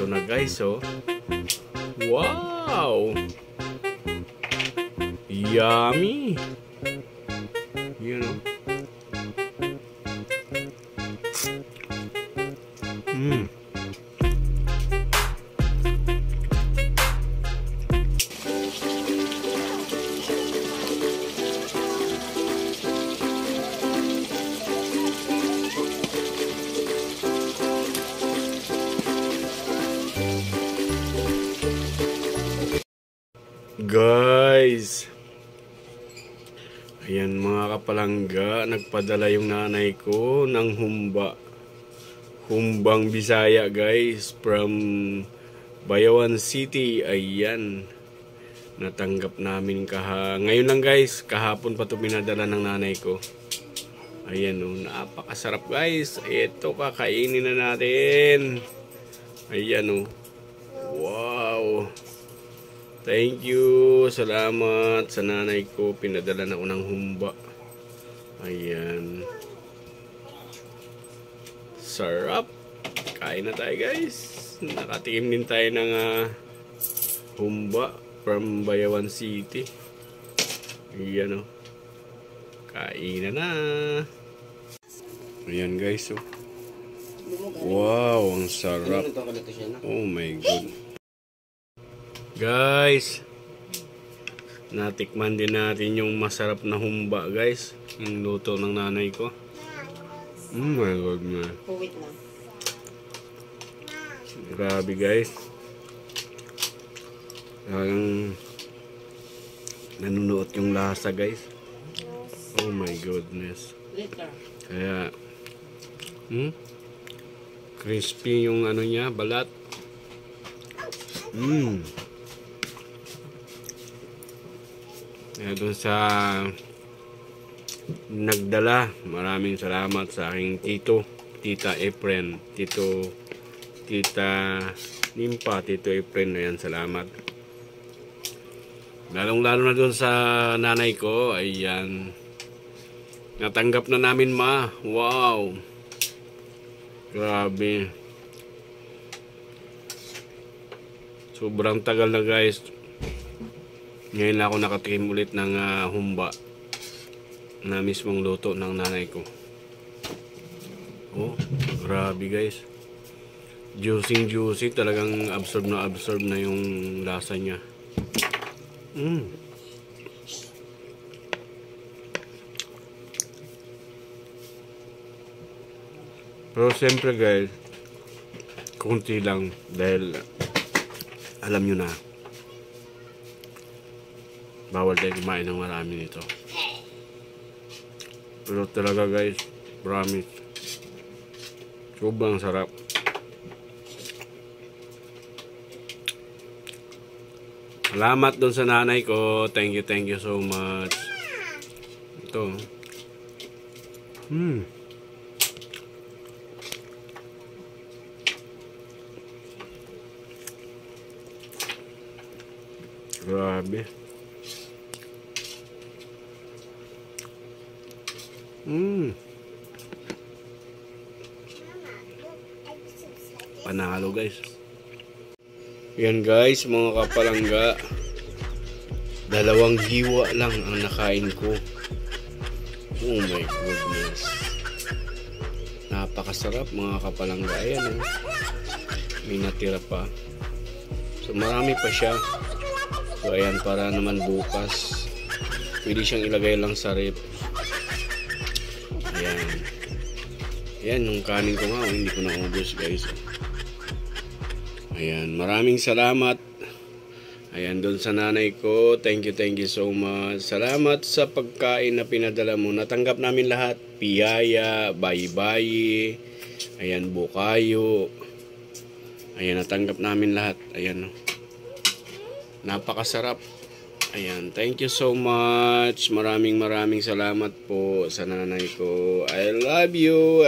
Ito na guys, oh. Wow! Yummy! You know. Guys, ayan mga kapalangga, nagpadala yung nanay ko ng humbang Bisaya guys, from Bayawan City. Ayan, natanggap namin ngayon lang guys, kahapon pa ito pinadala ng nanay ko. Ayan oh, napakasarap guys. Ito, kakainin na natin. Ayan oh, wow. Thank you. Salamat sa nanay ko. Pinadala na ako ng humba. Ayan. Sarap. Kain na tayo guys. Nakatikim din tayo ng humba from Bayawan City. Ayan o. Kain na. Ayan guys oh. Wow, ang sarap. Oh my god. Guys, natikman din natin yung masarap na humba guys, yung luto ng nanay ko. Oh my god man. Grabe guys, talagang nanunuot yung lasa guys. Oh my goodness. Kaya crispy yung ano niya, balat. Doon sa nagdala, maraming salamat sa aking tita Efren, tita Nimpa, tito Efren, ayan, salamat. Lalong-lalo na doon sa nanay ko, ayan, natanggap na namin wow, grabe, sobrang tagal na guys. Ngayon lang ako nakatikim ulit ng humba na mismong luto ng nanay ko. Oh, grabe guys. Juicy, talagang absorb na yung lasa niya. Pero siyempre guys, kunti lang dahil alam nyo na, bawal tayo kumain ng marami nito. Pero talaga guys, promise, sobrang sarap. Salamat doon sa nanay ko. Thank you so much. Ito. Grabe. Panalo guys. Yan guys, mga kapalangga, 2 hiwa lang ang nakain ko. Oh my goodness, napakasarap mga kapalangga. Ayan oh, may natira pa, so marami pa siya. So ayan, para naman bukas pwede siyang ilagay lang sa rep. Ayan, nung kanin ko nga, hindi ko naubos guys. Ayan, maraming salamat. Ayan, doon sa nanay ko, thank you so much. Salamat sa pagkain na pinadala mo. Natanggap namin lahat. Piyaya, bayi-bayi, ayan, bukayo. Ayan, natanggap namin lahat. Ayan, napakasarap. Ayan, thank you so much. Maraming salamat po sa nanay ko. I love you.